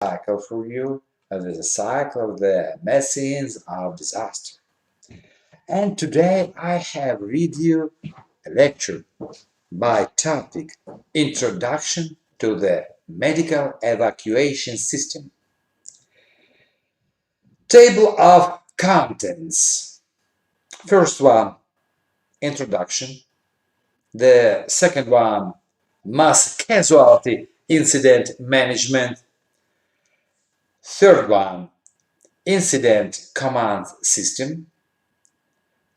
cycle for you, the cycle of the medicines of disaster. And today I have read you a lecture by topic Introduction to the Medical Evacuation System. Table of contents. First one, introduction. The second one, mass casualty incident management. Third one, incident command system.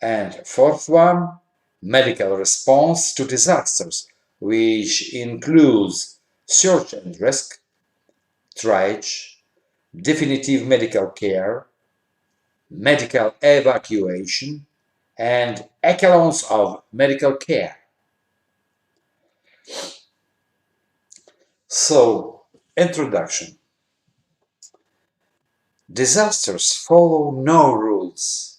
And fourth one, medical response to disasters, which includes search and rescue, triage, definitive medical care, medical evacuation, and echelons of medical care. So, introduction. Disasters follow no rules.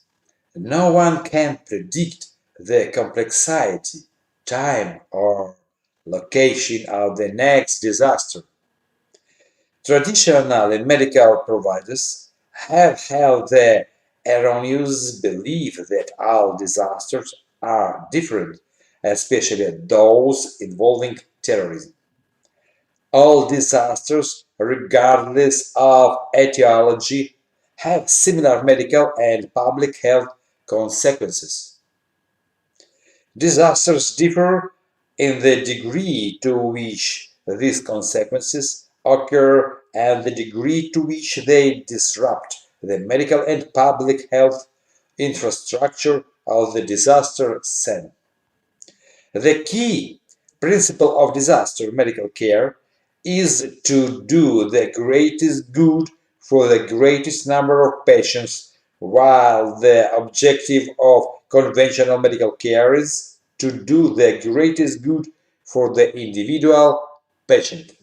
No one can predict the complexity, time, or location of the next disaster. Traditionally, medical providers have held the erroneous belief that all disasters are different, especially those involving terrorism. All disasters, regardless of etiology, have similar medical and public health consequences. Disasters differ in the degree to which these consequences occur and the degree to which they disrupt the medical and public health infrastructure of the disaster scene. The key principle of disaster medical care is to do the greatest good for the greatest number of patients, while the objective of conventional medical care is to do the greatest good for the individual patient.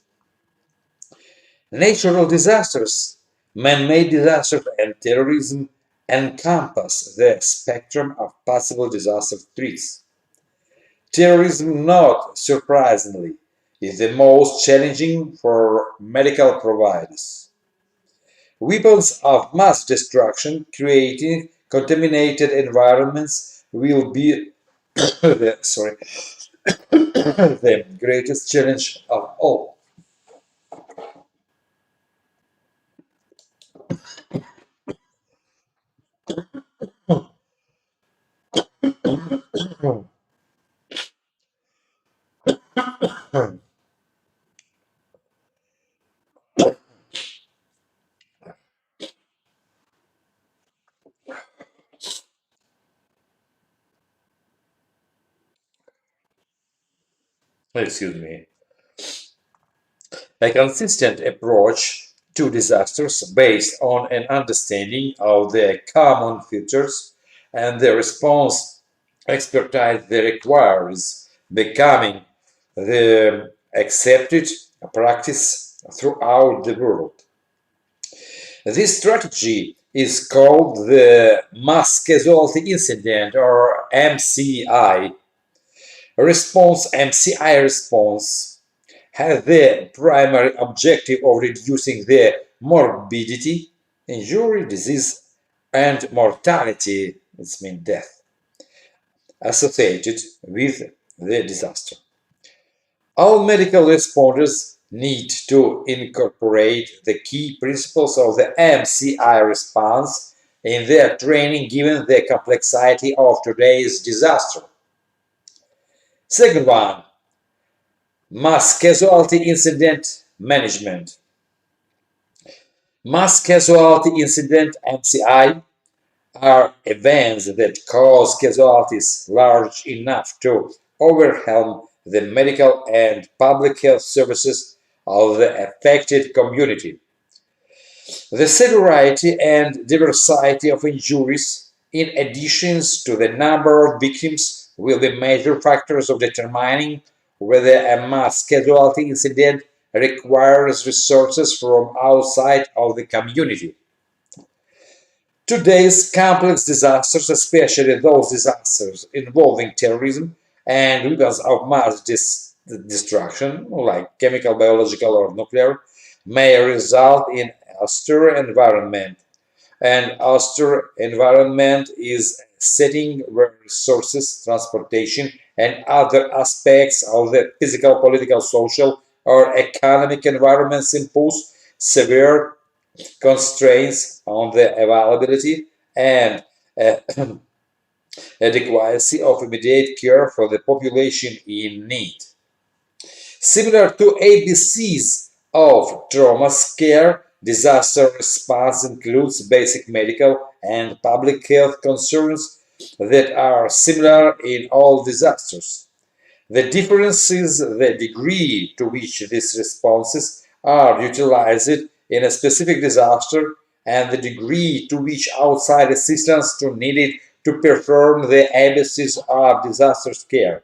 Natural disasters, man-made disasters, and terrorism encompass the spectrum of possible disaster threats. Terrorism, not surprisingly, is the most challenging for medical providers. Weapons of mass destruction creating contaminated environments will be the greatest challenge of all. Excuse me. A consistent approach to disasters based on an understanding of the common features and the response expertise they require is becoming the accepted practice throughout the world. This strategy is called the Mass Casualty Incident or MCI response. MCI response has the primary objective of reducing the morbidity, injury, disease, and mortality, which means death, associated with the disaster. All medical responders need to incorporate the key principles of the MCI response in their training given the complexity of today's disaster. Second one, mass casualty incident management. Mass casualty incident MCI are events that cause casualties large enough to overwhelm the medical and public health services of the affected community. The severity and diversity of injuries, in addition to the number of victims, will be major factors of determining whether a mass casualty incident requires resources from outside of the community. Today's complex disasters, especially those disasters involving terrorism and weapons of mass destruction, like chemical, biological, or nuclear, may result in austere environment. An austere environment is a setting where resources, transportation, and other aspects of the physical, political, social, or economic environments impose severe constraints on the availability and uh, adequacy of immediate care for the population in need. Similar to ABCs of trauma care, disaster response includes basic medical and public health concerns that are similar in all disasters. The difference is the degree to which these responses are utilized in a specific disaster and the degree to which outside assistance is needed to perform the ABCs of disaster care.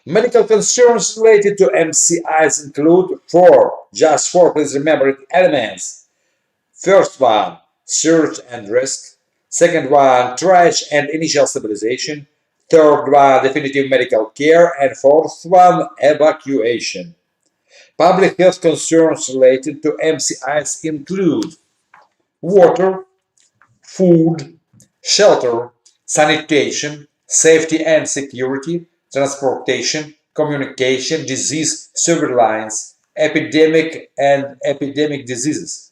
Medical concerns related to MCIs include just four, please remember it, elements. First one, surge and risk. Second one, triage and initial stabilization. Third one, definitive medical care. And fourth one, evacuation. Public health concerns related to MCIs include water, food, shelter, sanitation, safety and security, transportation, communication, disease surveillance, epidemic diseases.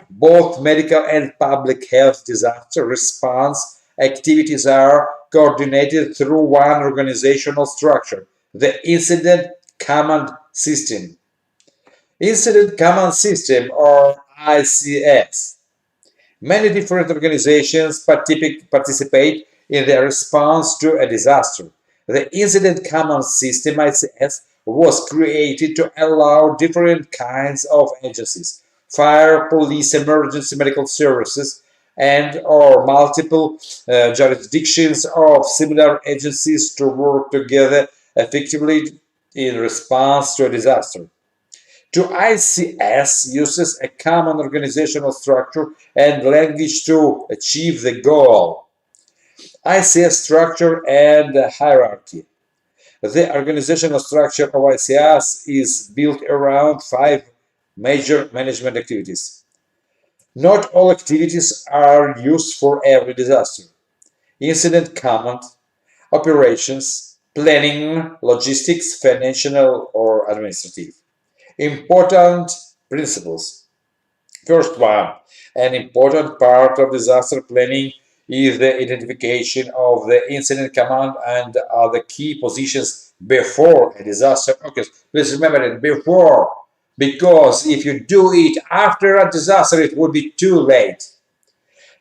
Both medical and public health disaster response activities are coordinated through one organizational structure, the Incident Command System. Incident Command System, or ICS. Many different organizations participate in the response to a disaster. The Incident Command System (ICS) was created to allow different kinds of agencies, fire, police, emergency medical services, and or multiple jurisdictions of similar agencies to work together effectively in response to a disaster. To ICS uses a common organizational structure and language to achieve the goal. ICS structure and hierarchy. The organizational structure of ICS is built around five major management activities. Not all activities are used for every disaster. Incident command, operations, planning, logistics, financial or administrative. Important principles. First one, an important part of disaster planning is the identification of the incident command and other key positions before a disaster occurs. Please remember that before, because if you do it after a disaster, it would be too late.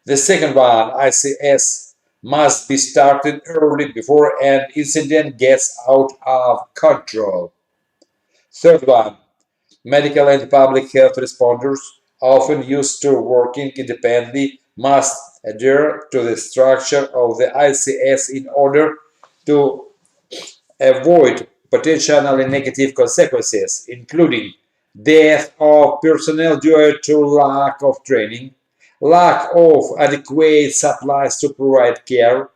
The second one, ICS, must be started early before an incident gets out of control. Third one, medical and public health responders, often used to working independently, must adhere to the structure of the ICS in order to avoid potentially negative consequences, including death of personnel due to lack of training, lack of adequate supplies to provide care,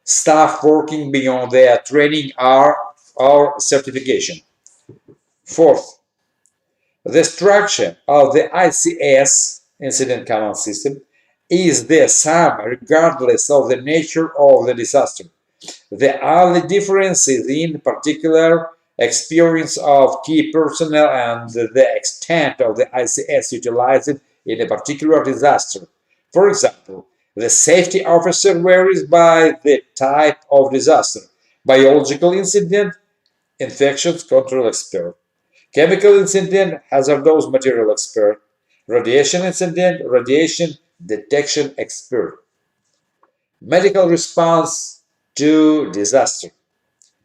staff working beyond their training or certification. Fourth, the structure of the ICS, Incident Command System, is the same regardless of the nature of the disaster. The only difference is in particular experience of key personnel and the extent of the ICS utilized in a particular disaster. For example, the safety officer varies by the type of disaster: biological incident, infections control expert; chemical incident, hazardous material expert; radiation incident, radiation detection expert; medical response to disaster,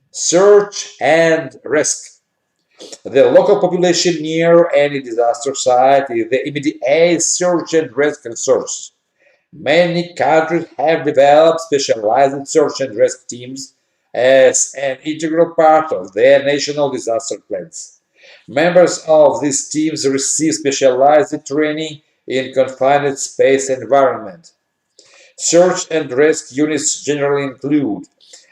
search and rescue. The local population near any disaster site is the immediate search and rescue source. Many countries have developed specialized search and rescue teams as an integral part of their national disaster plans. Members of these teams receive specialized training in confined space environment. Search and rescue units generally include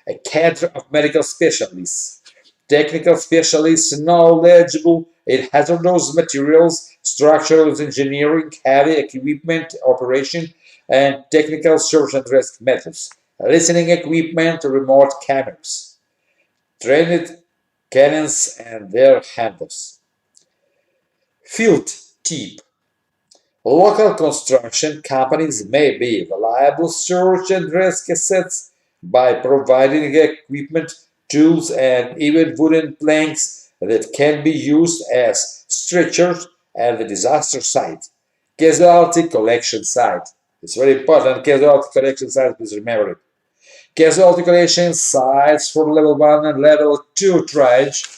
a cadre of medical specialists, technical specialists knowledgeable in hazardous materials, structural engineering, heavy equipment operation, and technical search and rescue methods, listening equipment, remote cameras, trained cannons and their handlers. Field tip. Local construction companies may be reliable search and rescue assets by providing equipment, tools, and even wooden planks that can be used as stretchers at the disaster site. Casualty collection site. It's very important. Casualty collection site, please remember it. Casualty collection sites for level 1 and level 2 triage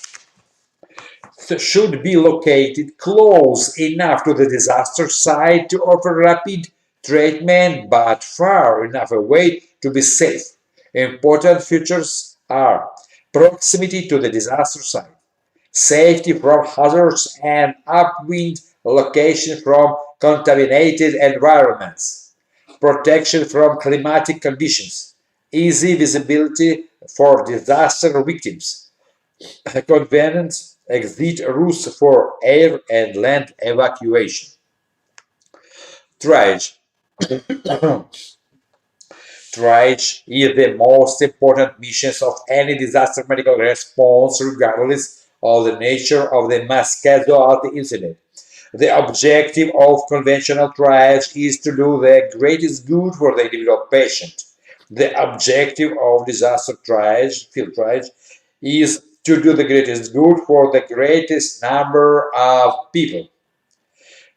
should be located close enough to the disaster site to offer rapid treatment but far enough away to be safe. Important features are proximity to the disaster site, safety from hazards and upwind location from contaminated environments, protection from climatic conditions, easy visibility for disaster victims, convenient exit routes for air and land evacuation. Triage. Triage is the most important mission of any disaster medical response, regardless of the nature of the mass casualty incident. The objective of conventional triage is to do the greatest good for the individual patient. The objective of disaster triage, field triage, is to do the greatest good for the greatest number of people.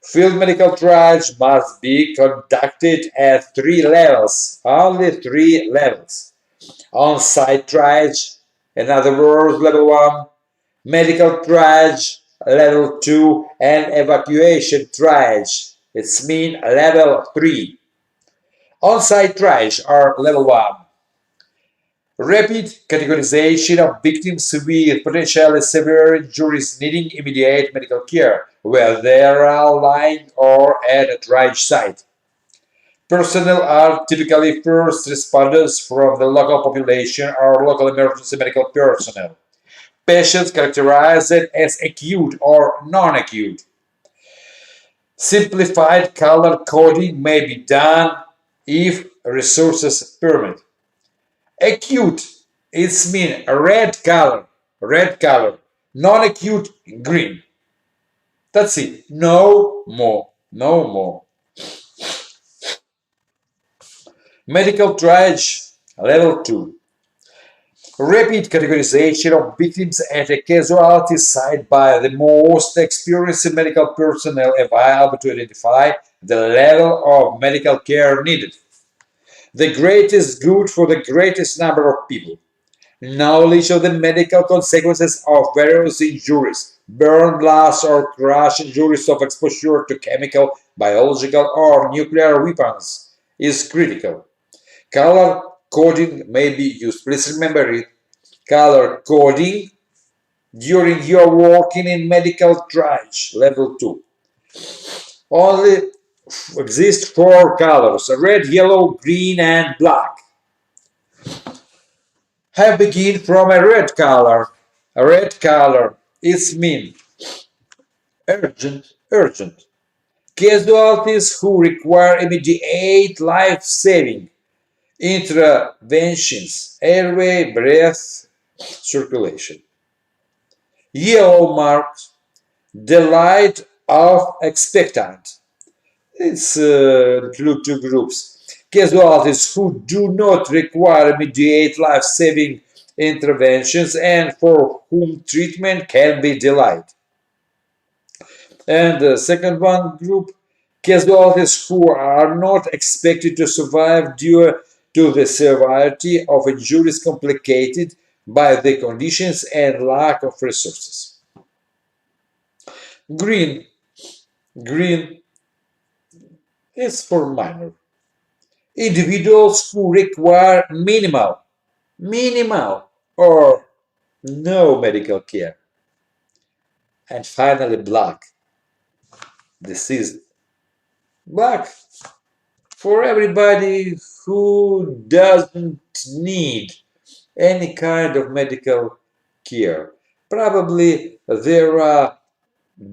Field medical triage must be conducted at 3 levels, only 3 levels. On-site triage, in other words, level 1, medical triage, level 2, and evacuation triage, it's mean level 3. On-site triage are level 1. Rapid categorization of victims with potentially severe injuries needing immediate medical care, where they are lying or at a triage site. Personnel are typically first responders from the local population or local emergency medical personnel. Patients characterized as acute or non-acute. Simplified color coding may be done if resources permit. Acute, it's mean red color. Non-acute, green. That's it. No more, no more. Medical triage, level 2. Rapid categorization of victims at a casualty site by the most experienced medical personnel available to identify the level of medical care needed. The greatest good for the greatest number of people. Knowledge of the medical consequences of various injuries, burn, blast, or crash injuries of exposure to chemical, biological, or nuclear weapons is critical. Color coding may be used. Please remember it. Color coding during your working in medical triage, level 2. Only exist 4 colors: red, yellow, green, and black. Have begin from a red color. A red color is mean urgent. Casualties who require immediate life-saving interventions, airway, breath, circulation. Yellow marks the light of expectant. It's two groups. Casualties who do not require immediate life-saving interventions and for whom treatment can be delayed. And the second one group, casualties who are not expected to survive due to the severity of injuries complicated by the conditions and lack of resources. Green. Green is for minor. Individuals who require minimal or no medical care. And finally, black. This is black for everybody who doesn't need any kind of medical care. Probably there are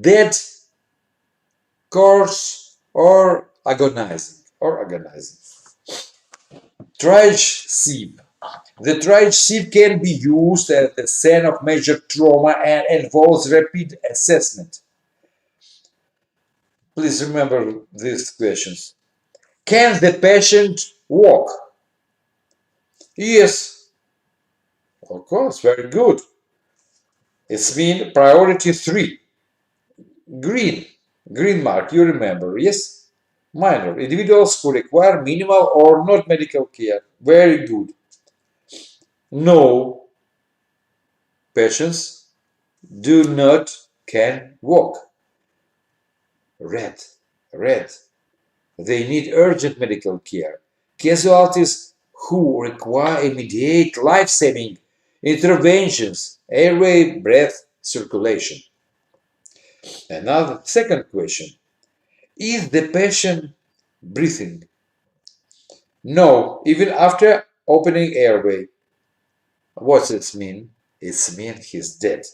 dead coarse, or agonizing. Triage sieve. The triage sieve can be used at the scene of major trauma and involves rapid assessment. Please remember these questions. Can the patient walk? Yes, of course, very good. It's mean priority 3. Green. Green mark, you remember, yes? Minor. Individuals who require minimal or not medical care. Very good. No. Patients do not can walk. Red. Red. They need urgent medical care. Casualties who require immediate life-saving interventions, airway, breath, circulation. Another second question. Is the patient breathing? No, even after opening airway. What does it mean? It means he's dead.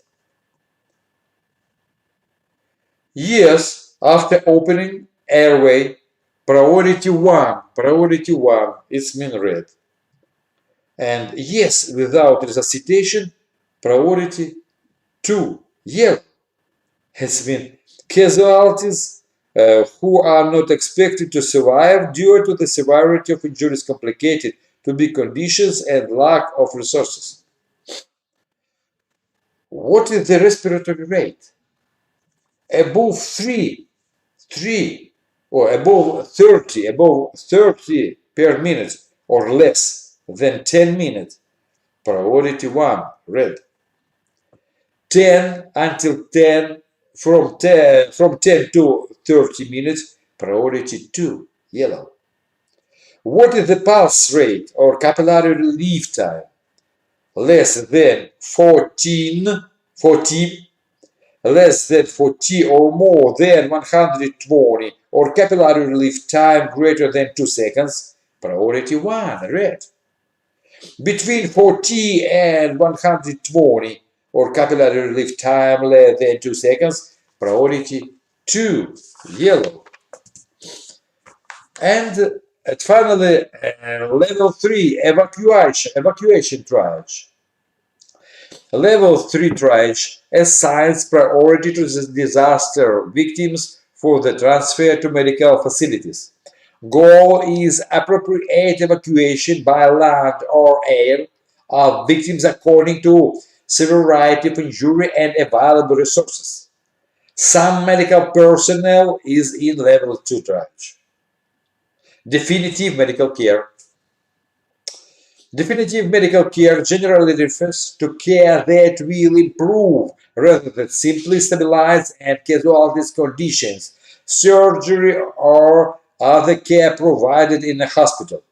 Yes, after opening airway, priority 1, it's mean red. And yes, without resuscitation, priority 2, yellow, has been casualties who are not expected to survive due to the severity of injuries complicated to be conditions and lack of resources. What is the respiratory rate? Above 3 or above 30 per minute or less than 10 minutes, priority 1, red. 10 until 10, from 10 to 30 minutes, priority 2, yellow. What is the pulse rate or capillary relief time? Less than 40, less than 40 or more than 120, or capillary relief time greater than 2 seconds, priority 1, red. Between 40 and 120, or capillary relief time less than 2 seconds, priority 2, yellow. And finally, level 3, evacuation triage. Level 3 triage assigns priority to the disaster victims for the transfer to medical facilities. Goal is appropriate evacuation by land or air of victims according to severity of injury and available resources. Some medical personnel is in level 2 triage. Definitive medical care. Definitive medical care generally refers to care that will improve rather than simply stabilize and casualties conditions, surgery, or other care provided in a hospital.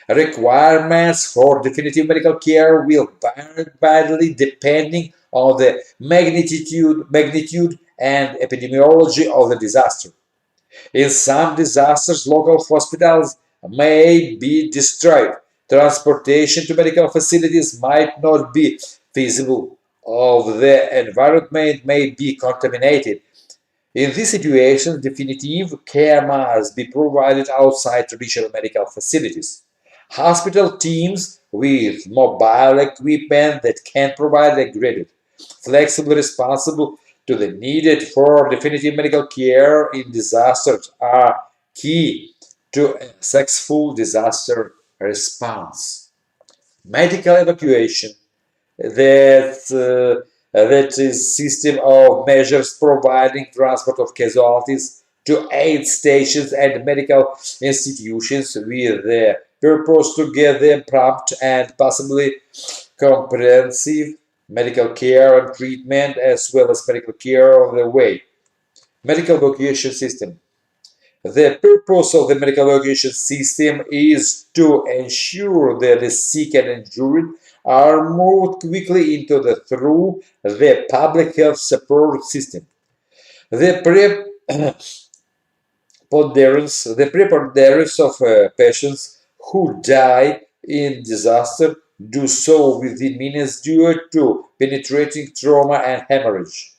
Requirements for definitive medical care will vary badly depending on the magnitude and epidemiology of the disaster. In some disasters, local hospitals may be destroyed. Transportation to medical facilities might not be feasible, or the environment may be contaminated. In these situations, definitive care must be provided outside traditional medical facilities. Hospital teams with mobile equipment that can provide a graded, flexible responsible to the needed for definitive medical care in disasters are key to a successful disaster response. Medical evacuation, that is system of measures providing transport of casualties to aid stations and medical institutions with the purpose to get them prompt and possibly comprehensive medical care and treatment as well as medical care on the way. Medical evacuation system. The purpose of the medical evacuation system is to ensure that the sick and injured are moved quickly through the public health support system. The preponderance of patients who die in disaster do so within minutes due to penetrating trauma and hemorrhage.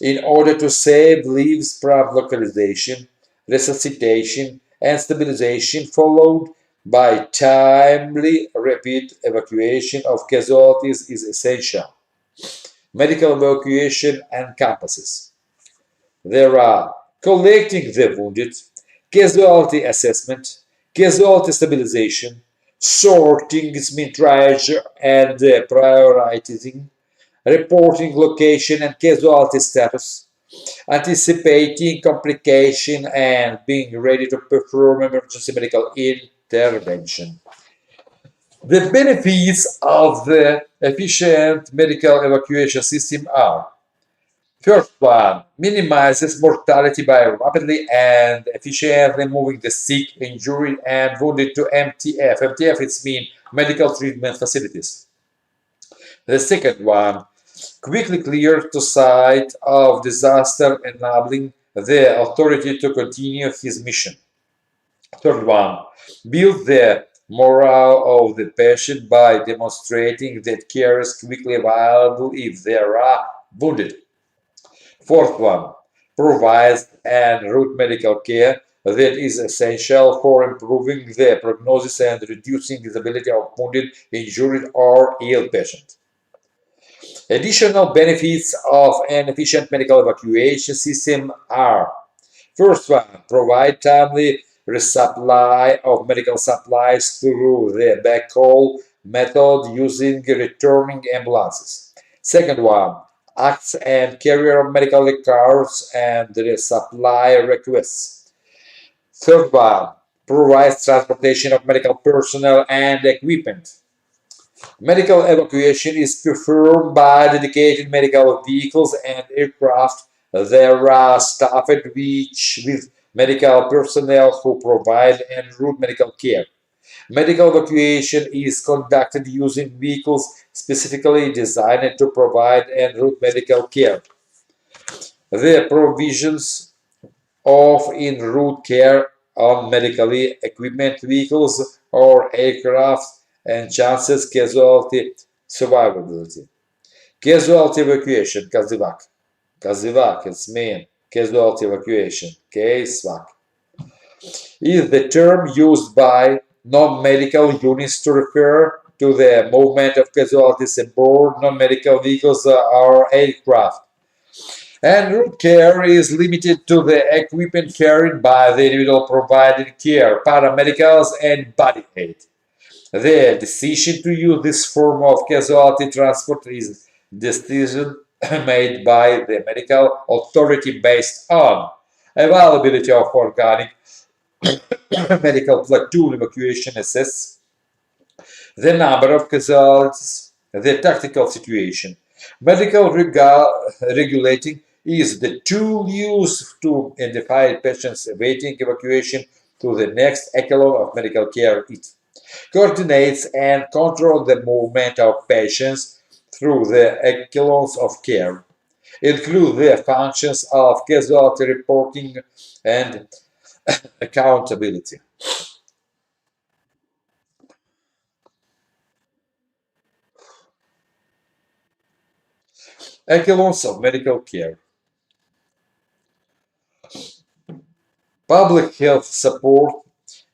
in order to save lives from localization, resuscitation, and stabilization, followed by timely rapid evacuation of casualties is essential. Medical evacuation encompasses. There are collecting the wounded, casualty assessment, casualty stabilization, sorting, triage, and prioritizing, reporting location and casualty status, anticipating complication, and being ready to perform emergency medical intervention. The benefits of the efficient medical evacuation system are: first one, minimizes mortality by rapidly and efficiently moving the sick, injured, and wounded to MTF. MTF is mean medical treatment facilities. The second one, quickly clear to site of disaster, enabling the authority to continue his mission. Third one, build the morale of the patient by demonstrating that care is quickly available if they are wounded. Fourth one, provides en route medical care that is essential for improving the prognosis and reducing disability of wounded, injured, or ill patients. Additional benefits of an efficient medical evacuation system are: first one, provide timely resupply of medical supplies through the backhaul method using returning ambulances. Second one, acts and carrier of medical cars and resupply requests. Third one, provides transportation of medical personnel and equipment. Medical evacuation is performed by dedicated medical vehicles and aircraft. There are staffed with medical personnel who provide en route medical care. Medical evacuation is conducted using vehicles specifically designed to provide en route medical care. The provisions of en route care on medically equipped vehicles or aircraft enhances casualty survivability. Casualty evacuation, CASEVAC. CASEVAC, it's mean casualty evacuation, CASEVAC, is the term used by non-medical units to refer to the movement of casualties aboard non-medical vehicles or aircraft. En route care is limited to the equipment carried by the individual providing care, paramedicals, and body aid. The decision to use this form of casualty transport is decision made by the medical authority based on availability of organic medical platoon evacuation assess, the number of casualties, the tactical situation. Medical regulating is the tool used to identify patients awaiting evacuation to the next echelon of medical care. It coordinates and controls the movement of patients through the echelons of care, include the functions of casualty reporting and accountability. Echelons of medical care. Public health support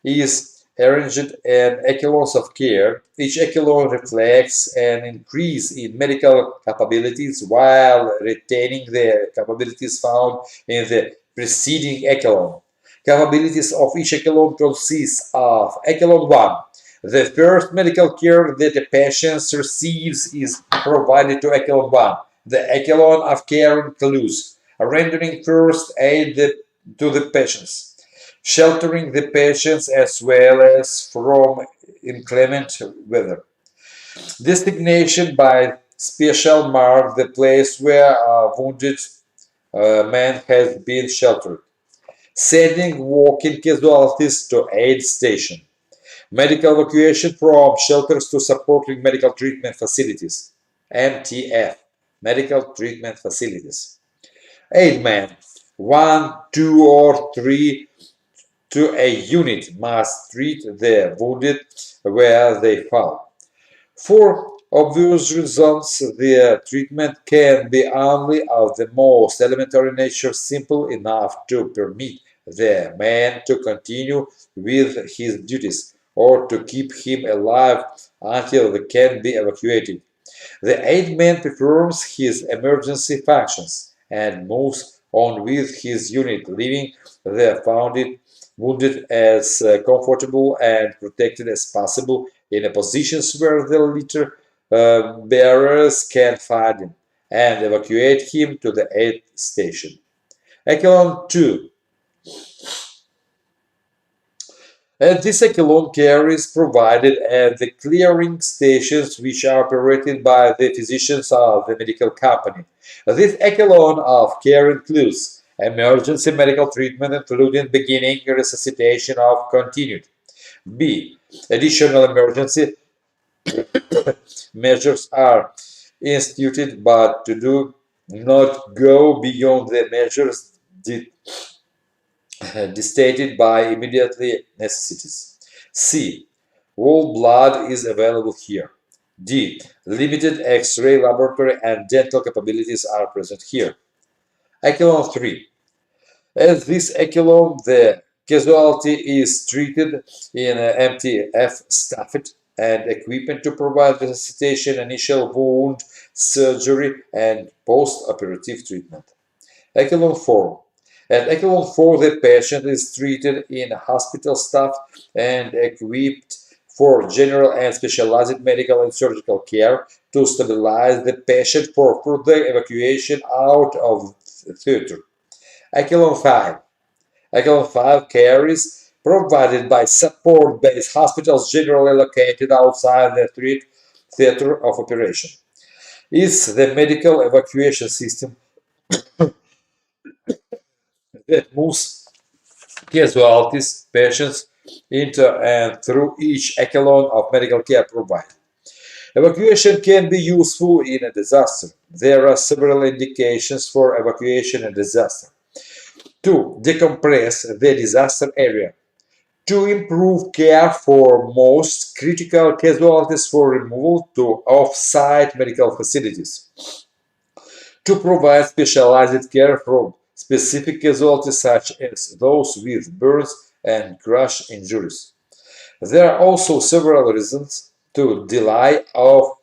is arranged in echelons of care. Each echelon reflects an increase in medical capabilities while retaining the capabilities found in the preceding echelon. Capabilities of each echelon consist of Echelon 1. The first medical care that a patient receives is provided to Echelon 1. The echelon of care includes rendering first aid to the patients, sheltering the patients as well as from inclement weather, designation by special mark the place where a wounded man has been sheltered, sending walking casualties to aid station, medical evacuation from shelters to supporting medical treatment facilities, MTF, medical treatment facilities. Aid men, 1, 2, or 3 to a unit must treat the wounded where they fall. For obvious results. The treatment can be only of the most elementary nature, simple enough to permit the man to continue with his duties or to keep him alive until they can be evacuated. The aid man performs his emergency functions and moves on with his unit, leaving the wounded as comfortable and protected as possible in a positions where the litter bearers can find him and evacuate him to the aid station. Echelon 2. This echelon care is provided at the clearing stations which are operated by the physicians of the medical company. This echelon of care includes emergency medical treatment including beginning resuscitation of continued. B. Additional emergency measures are instituted but do not go beyond the measures dictated by immediately necessities. C. Whole blood is available here. D. Limited X-ray laboratory and dental capabilities are present here. Echelon 3. As this echelon, the casualty is treated in MTF staffed and equipment to provide resuscitation, initial wound, surgery, and post-operative treatment. Echelon 4. At Echelon 4, the patient is treated in hospital staff and equipped for general and specialized medical and surgical care to stabilize the patient for further evacuation out of the theater. Echelon 5. Echelon 5 care is provided by support-based hospitals generally located outside the theater of operation. It's the medical evacuation system that moves casualties, patients into and through each echelon of medical care provided. Evacuation can be useful in a disaster. There are several indications for evacuation in disaster. To decompress the disaster area. To improve care for most critical casualties for removal to off-site medical facilities. To provide specialized care for specific casualties such as those with burns and crush injuries. There are also several reasons to delay or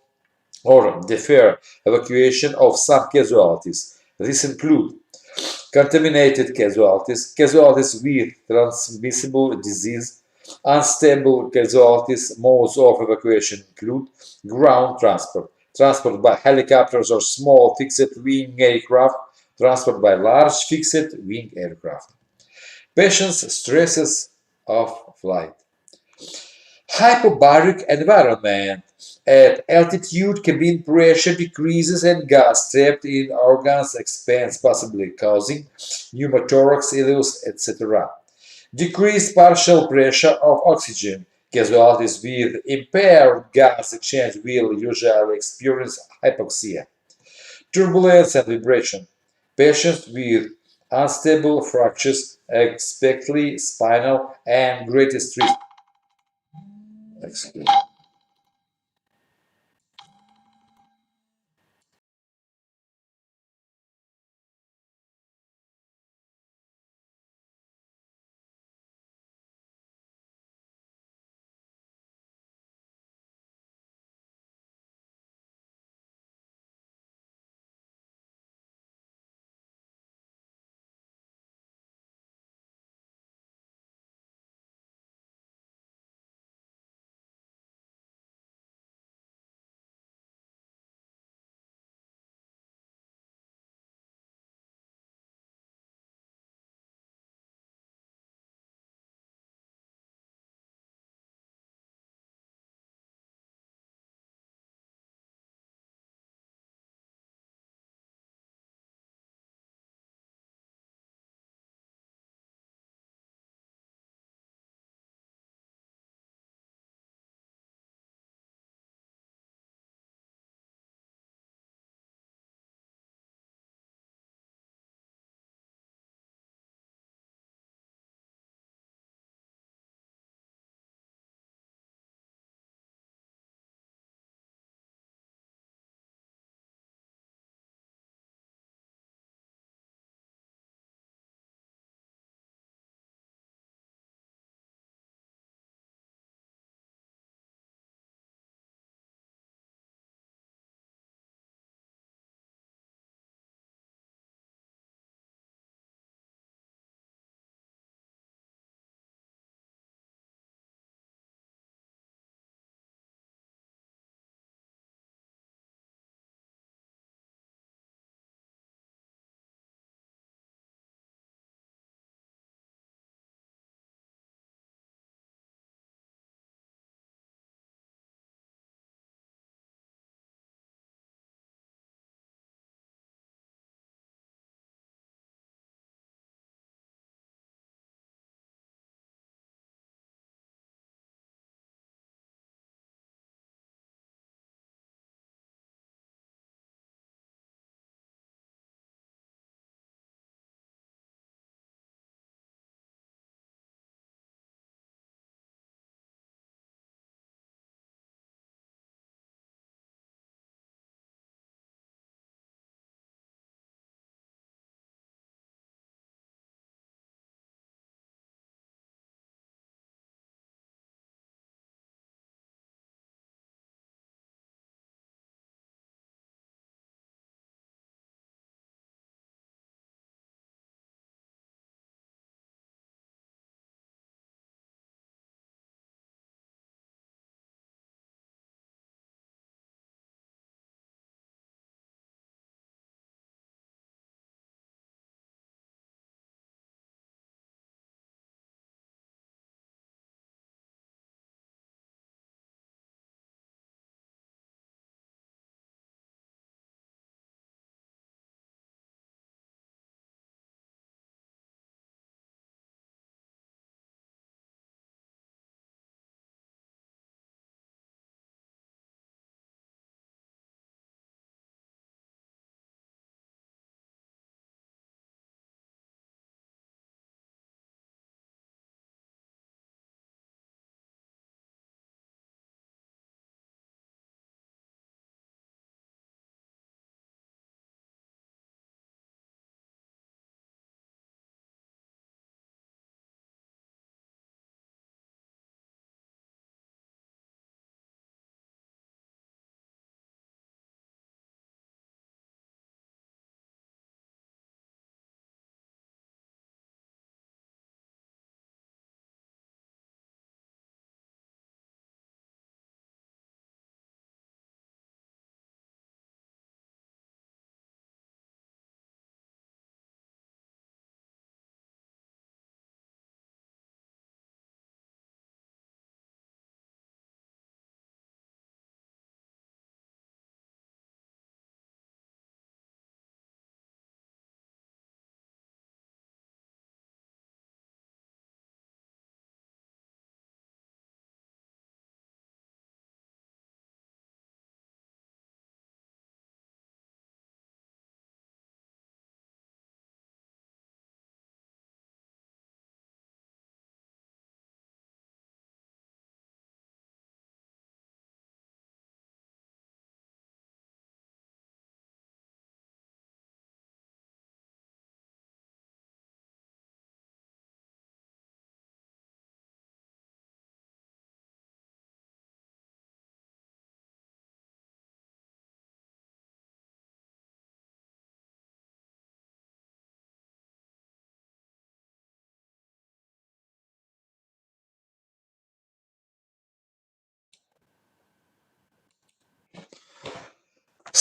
defer evacuation of some casualties. These include contaminated casualties, casualties with transmissible disease, unstable casualties. Modes of evacuation include ground transport, transport by helicopters or small fixed-wing aircraft, transport by large fixed-wing aircraft. Patients' stresses of flight. Hypobaric environment. At altitude, cabin pressure decreases and gas trapped in organs expands, possibly causing pneumothorax, ileus, etc. Decreased partial pressure of oxygen. Casualties with impaired gas exchange will usually experience hypoxia. Turbulence and vibration. Patients with unstable fractures, especially spinal and greatest risk. Excuse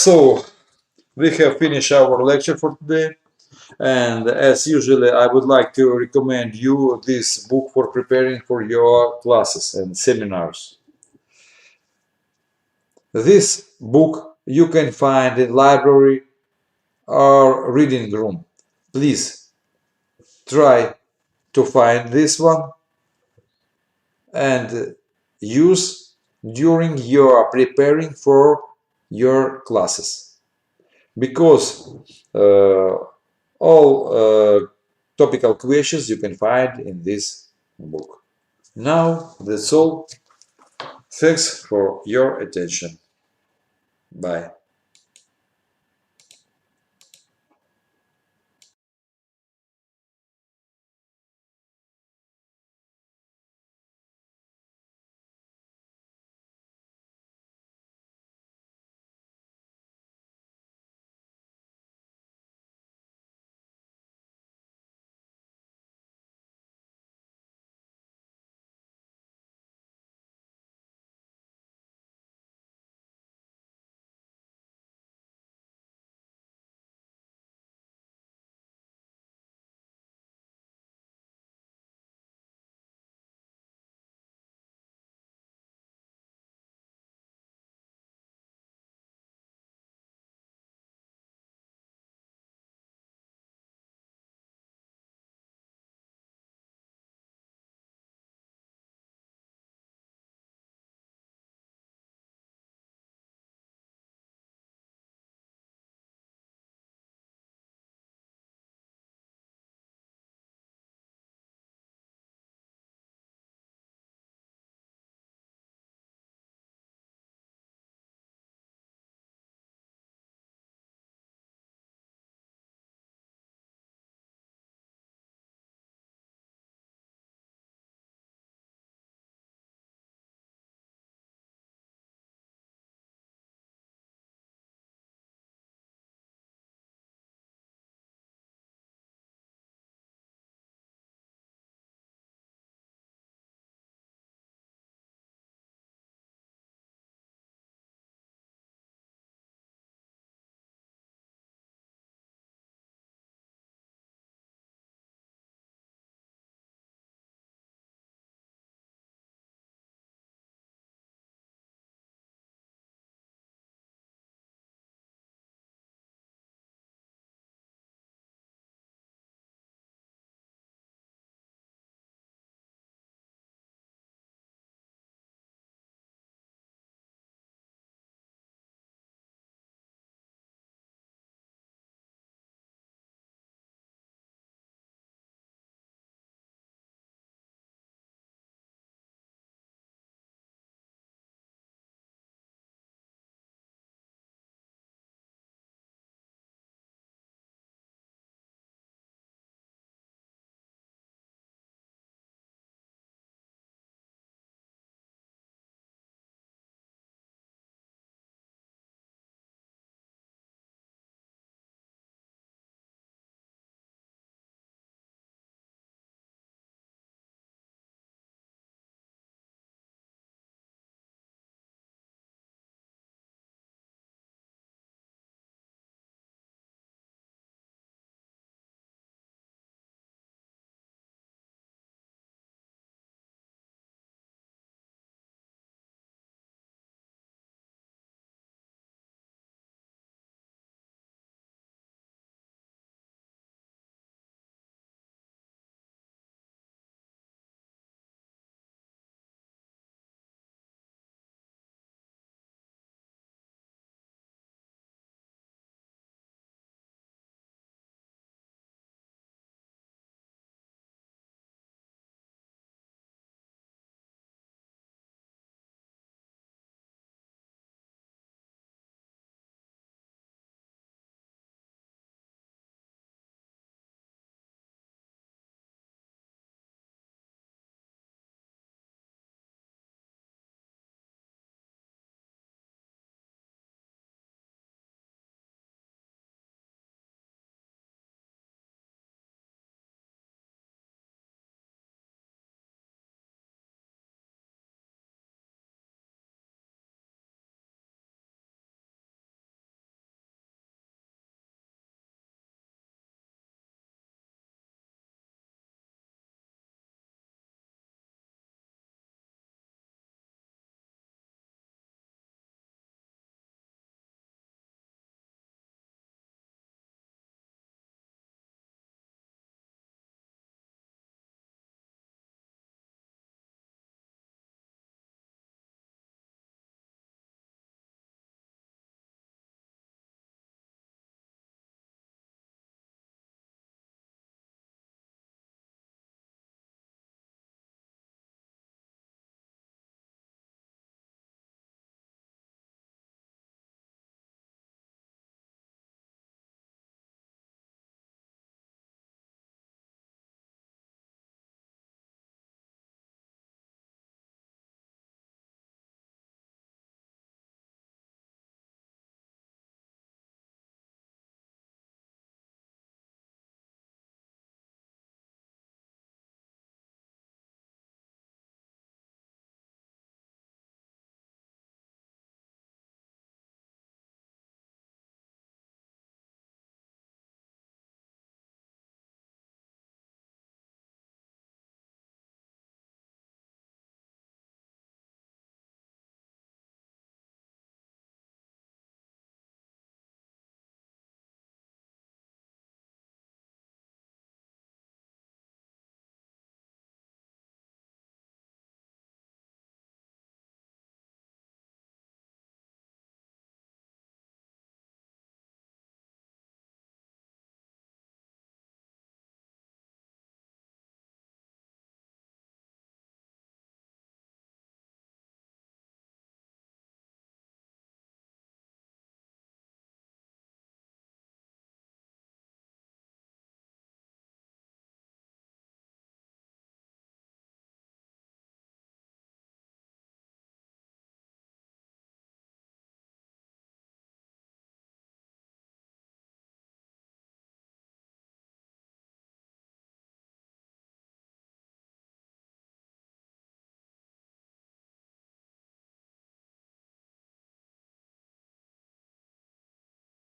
So we have finished our lecture for today. And as usually, I would like to recommend you this book for preparing for your classes and seminars. This book you can find in library or reading room. Please try to find this one and use during your preparing for your classes, because all topical questions you can find in this book. Now that's all. Thanks for your attention. Bye.